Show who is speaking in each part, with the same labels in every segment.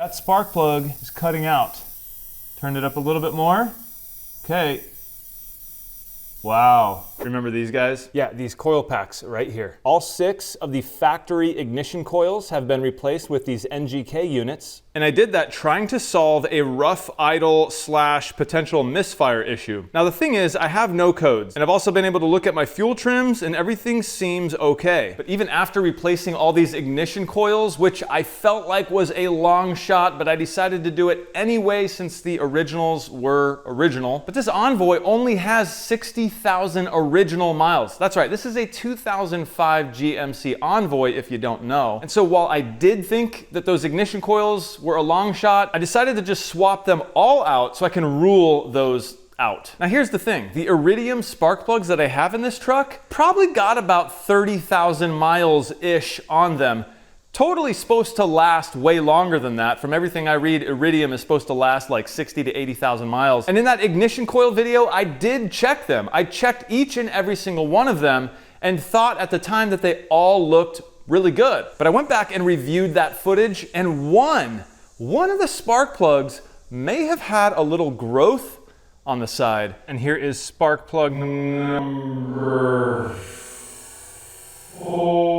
Speaker 1: That spark plug is cutting out. Turn it up a little bit more. Okay. Wow. Remember these guys? Yeah, these coil packs right here. All 6 of the factory ignition coils have been replaced with these NGK units. And I did that trying to solve a rough idle / potential misfire issue. Now the thing is, I have no codes, and I've also been able to look at my fuel trims and everything seems okay. But even after replacing all these ignition coils, which I felt like was a long shot, but I decided to do it anyway since the originals were original. But this Envoy only has 60,000 original miles. That's right, this is a 2005 GMC Envoy if you don't know. And so while I did think that those ignition coils were a long shot, I decided to just swap them all out so I can rule those out. Now here's the thing, the Iridium spark plugs that I have in this truck probably got about 30,000 miles-ish on them. Totally supposed to last way longer than that. From everything I read, Iridium is supposed to last like 60 to 80,000 miles. And in that ignition coil video, I did check them. I checked each and every single one of them and thought at the time that they all looked really good. But I went back and reviewed that footage, and one of the spark plugs may have had a little growth on the side. And here is spark plug number 4.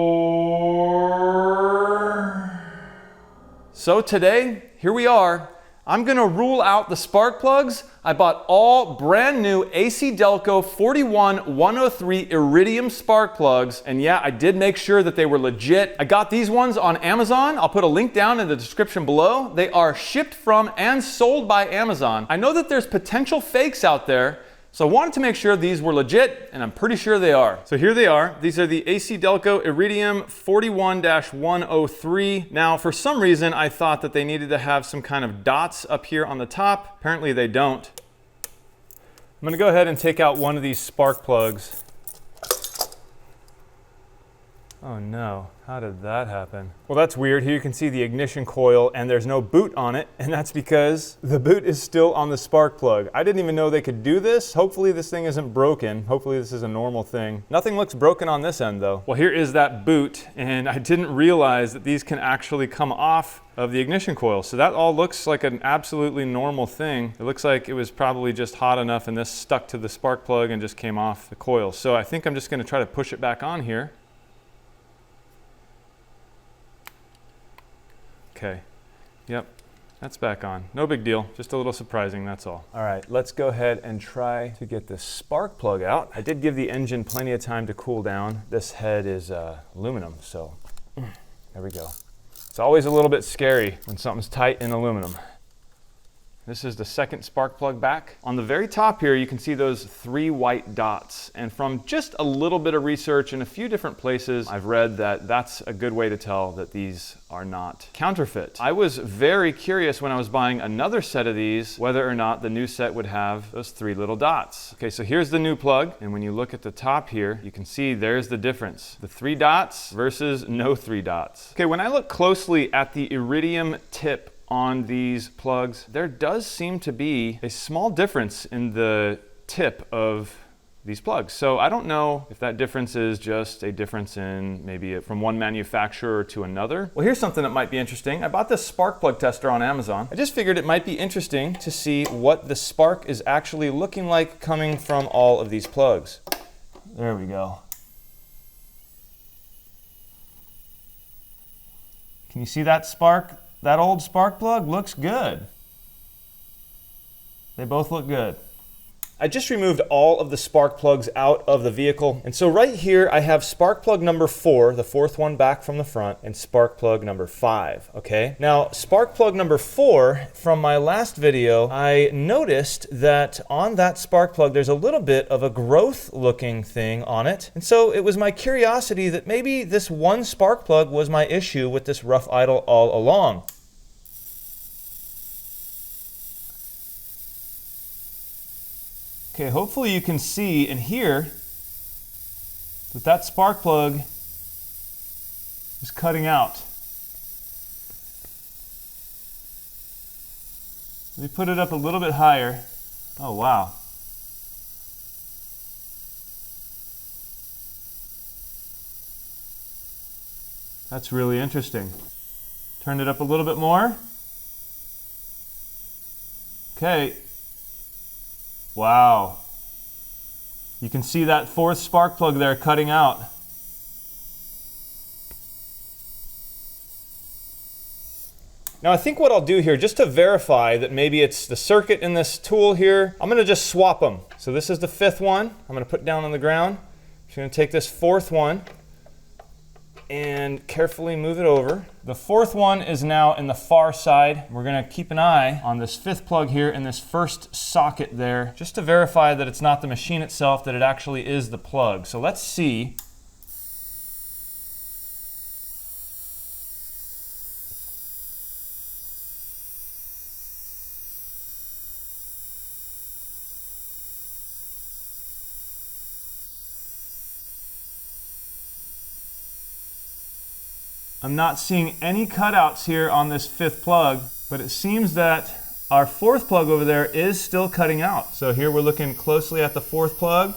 Speaker 1: So today, here we are. I'm gonna rule out the spark plugs. I bought all brand new AC Delco 41103 Iridium spark plugs. And yeah, I did make sure that they were legit. I got these ones on Amazon. I'll put a link down in the description below. They are shipped from and sold by Amazon. I know that there's potential fakes out there, so I wanted to make sure these were legit, and I'm pretty sure they are. So here they are. These are the AC Delco Iridium 41-103. Now, for some reason, I thought that they needed to have some kind of dots up here on the top. Apparently they don't. I'm gonna go ahead and take out one of these spark plugs. Oh no, how did that happen? Well, that's weird. Here you can see the ignition coil and there's no boot on it, and that's because the boot is still on the spark plug. I didn't even know they could do this. Hopefully this thing isn't broken. Hopefully this is a normal thing. Nothing looks broken on this end though. Well, here is that boot, and I didn't realize that these can actually come off of the ignition coil. So that all looks like an absolutely normal thing. It looks like it was probably just hot enough and this stuck to the spark plug and just came off the coil. So I think I'm just gonna try to push it back on here. Okay, yep, that's back on. No big deal, just a little surprising, that's all. All right, let's go ahead and try to get this spark plug out. I did give the engine plenty of time to cool down. This head is aluminum, so there we go. It's always a little bit scary when something's tight in aluminum. This is the second spark plug back. On the very top here, you can see those 3 white dots. And from just a little bit of research in a few different places, I've read that that's a good way to tell that these are not counterfeit. I was very curious when I was buying another set of these, whether or not the new set would have those 3 little dots. Okay, so here's the new plug. And when you look at the top here, you can see there's the difference. The 3 dots versus no 3 dots. Okay, when I look closely at the Iridium tip on these plugs, there does seem to be a small difference in the tip of these plugs. So I don't know if that difference is just a difference in maybe from one manufacturer to another. Well, here's something that might be interesting. I bought this spark plug tester on Amazon. I just figured it might be interesting to see what the spark is actually looking like coming from all of these plugs. There we go. Can you see that spark? That old spark plug looks good. They both look good. I just removed all of the spark plugs out of the vehicle. And so right here, I have spark plug number 4, the 4th one back from the front, and spark plug number 5, okay? Now, spark plug number 4, from my last video, I noticed that on that spark plug, there's a little bit of a growth looking thing on it. And so it was my curiosity that maybe this one spark plug was my issue with this rough idle all along. Okay, hopefully you can see and hear that that spark plug is cutting out. Let me put it up a little bit higher. Oh, wow. That's really interesting. Turn it up a little bit more. Okay. Wow. You can see that fourth spark plug there cutting out. Now I think what I'll do here, just to verify that maybe it's the circuit in this tool here, I'm gonna just swap them. So this is the fifth one, I'm gonna put down on the ground. I'm just gonna take this fourth one and carefully move it over. The fourth one is now in the far side. We're gonna keep an eye on this fifth plug here in this first socket there, just to verify that it's not the machine itself, that it actually is the plug. So let's see. I'm not seeing any cutouts here on this fifth plug, but it seems that our fourth plug over there is still cutting out. So here we're looking closely at the fourth plug.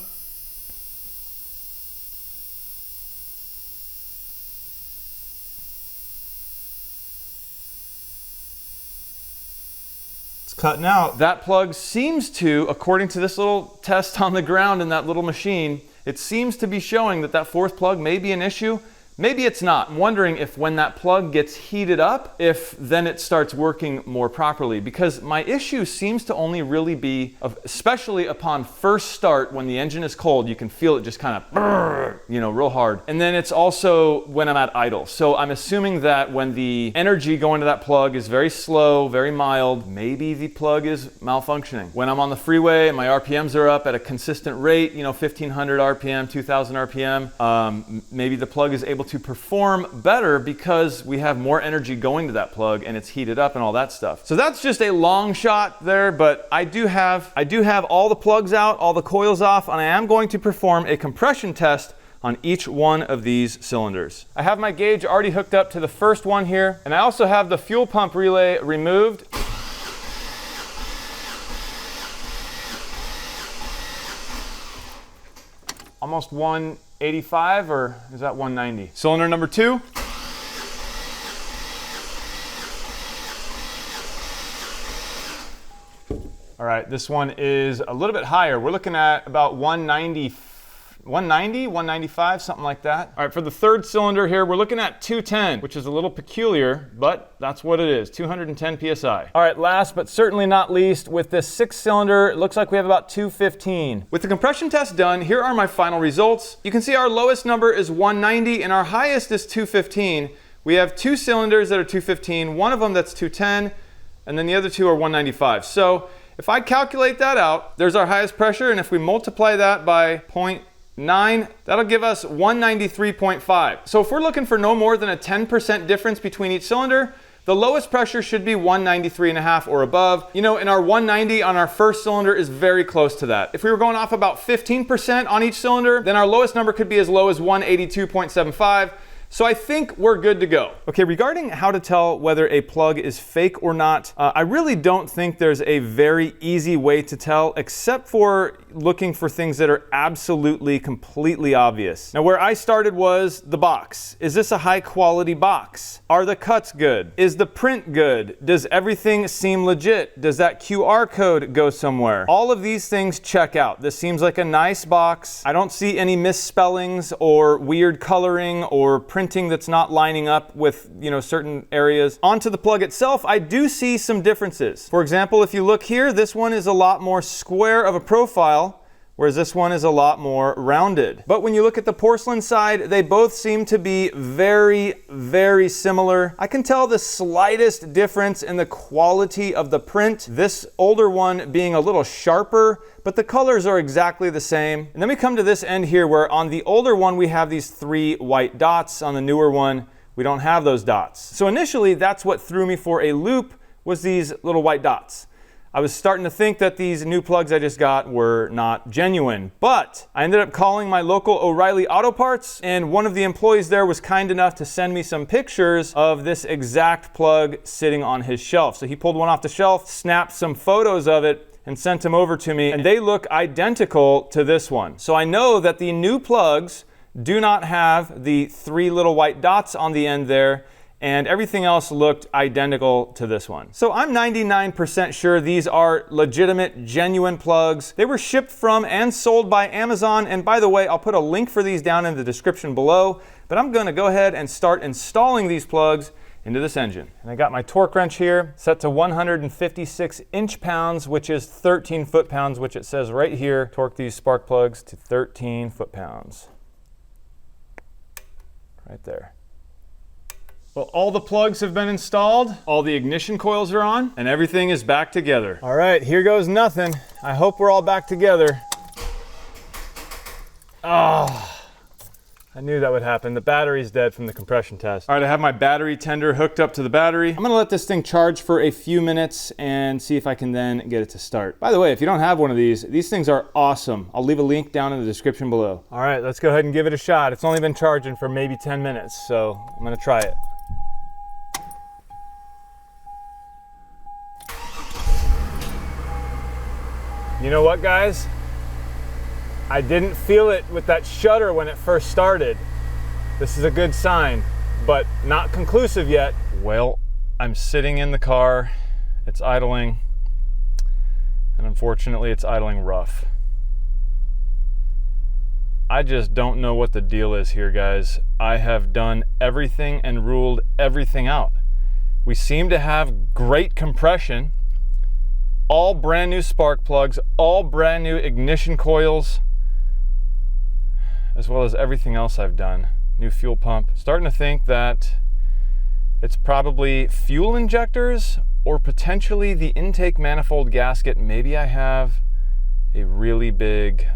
Speaker 1: It's cutting out. That plug seems to, according to this little test on the ground in that little machine, it seems to be showing that that fourth plug may be an issue. Maybe it's not. I'm wondering if when that plug gets heated up, if then it starts working more properly, because my issue seems to only really be, especially upon first start when the engine is cold, you can feel it just kind of, real hard. And then it's also when I'm at idle. So I'm assuming that when the energy going to that plug is very slow, very mild, maybe the plug is malfunctioning. When I'm on the freeway and my RPMs are up at a consistent rate, 1500 RPM, 2000 RPM, maybe the plug is able to perform better because we have more energy going to that plug and it's heated up and all that stuff. So that's just a long shot there, but I do have all the plugs out, all the coils off, and I am going to perform a compression test on each one of these cylinders. I have my gauge already hooked up to the first one here, and I also have the fuel pump relay removed. Almost 185, or is that 190? Cylinder number 2. All right, this one is a little bit higher. We're looking at about 190, 195, something like that. All right, for the third cylinder here, we're looking at 210, which is a little peculiar, but that's what it is, 210 PSI. All right, last but certainly not least, with this sixth cylinder, it looks like we have about 215. With the compression test done, here are my final results. You can see our lowest number is 190 and our highest is 215. We have two cylinders that are 215, one of them that's 210, and then the other two are 195. So if I calculate that out, there's our highest pressure, and if we multiply that by 0.9, that'll give us 193.5. So if we're looking for no more than a 10% difference between each cylinder, the lowest pressure should be 193.5 or above. And our 190 on our first cylinder is very close to that. If we were going off about 15% on each cylinder, then our lowest number could be as low as 182.75. So I think we're good to go. Okay, regarding how to tell whether a plug is fake or not, I really don't think there's a very easy way to tell, except for looking for things that are absolutely, completely obvious. Now, where I started was the box. Is this a high quality box? Are the cuts good? Is the print good? Does everything seem legit? Does that QR code go somewhere? All of these things check out. This seems like a nice box. I don't see any misspellings or weird coloring or printing that's not lining up with certain areas. Onto the plug itself, I do see some differences. For example, if you look here, this one is a lot more square of a profile, whereas this one is a lot more rounded. But when you look at the porcelain side, they both seem to be very, very similar. I can tell the slightest difference in the quality of the print, this older one being a little sharper, but the colors are exactly the same. And then we come to this end here where on the older one we have these 3 white dots. On the newer one, we don't have those dots. So initially that's what threw me for a loop, was these little white dots. I was starting to think that these new plugs I just got were not genuine, but I ended up calling my local O'Reilly Auto Parts, and one of the employees there was kind enough to send me some pictures of this exact plug sitting on his shelf. So he pulled one off the shelf, snapped some photos of it, and sent them over to me, and they look identical to this one. So I know that the new plugs do not have the 3 little white dots on the end there, and everything else looked identical to this one. So I'm 99% sure these are legitimate, genuine plugs. They were shipped from and sold by Amazon, and by the way, I'll put a link for these down in the description below, but I'm gonna go ahead and start installing these plugs into this engine. And I got my torque wrench here set to 156 inch-pounds, which is 13 foot-pounds, which it says right here. Torque these spark plugs to 13 foot-pounds. Right there. Well, all the plugs have been installed, all the ignition coils are on, and everything is back together. All right, here goes nothing. I hope we're all back together. Oh, I knew that would happen. The battery's dead from the compression test. All right, I have my battery tender hooked up to the battery. I'm gonna let this thing charge for a few minutes and see if I can then get it to start. By the way, if you don't have one of these things are awesome. I'll leave a link down in the description below. All right, let's go ahead and give it a shot. It's only been charging for maybe 10 minutes, so I'm gonna try it. You know what, guys? I didn't feel it with that shutter when it first started. This is a good sign, but not conclusive yet. Well, I'm sitting in the car, it's idling, and unfortunately it's idling rough. I just don't know what the deal is here, guys. I have done everything and ruled everything out. We seem to have great compression, all brand new spark plugs, all brand new ignition coils, as well as everything else I've done. New fuel pump. Starting to think that it's probably fuel injectors or potentially the intake manifold gasket. Maybe I have a really big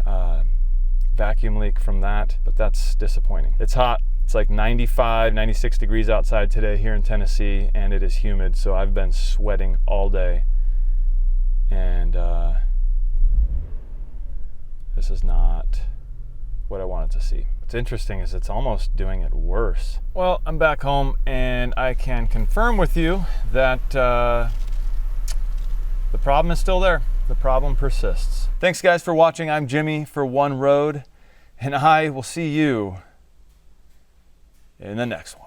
Speaker 1: vacuum leak from that, but that's disappointing. It's hot. It's like 95, 96 degrees outside today here in Tennessee, and it is humid, so I've been sweating all day. And this is not what I wanted to see. What's interesting is it's almost doing it worse. Well, I'm back home and I can confirm with you that the problem is still there. The problem persists. Thanks guys for watching. I'm Jimmy for One Road, and I will see you in the next one.